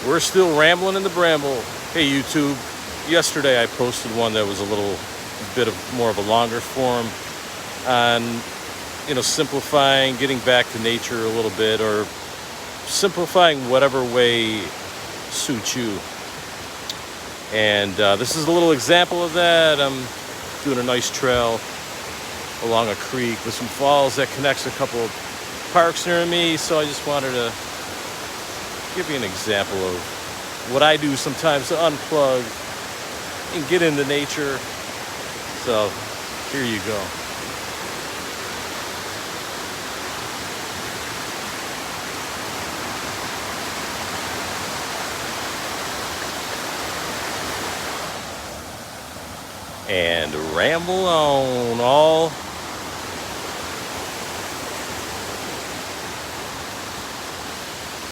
We're still rambling in the bramble. Hey YouTube, yesterday I posted one that was a little bit of more of a longer form on, simplifying, getting back to nature a little bit, or simplifying whatever way suits you. And this is a little example of that. I'm doing a nice trail along a creek with some falls that connects a couple of parks near me, so I just wanted to give you an example of what I do sometimes to unplug and get into nature. So here you go. And ramble on all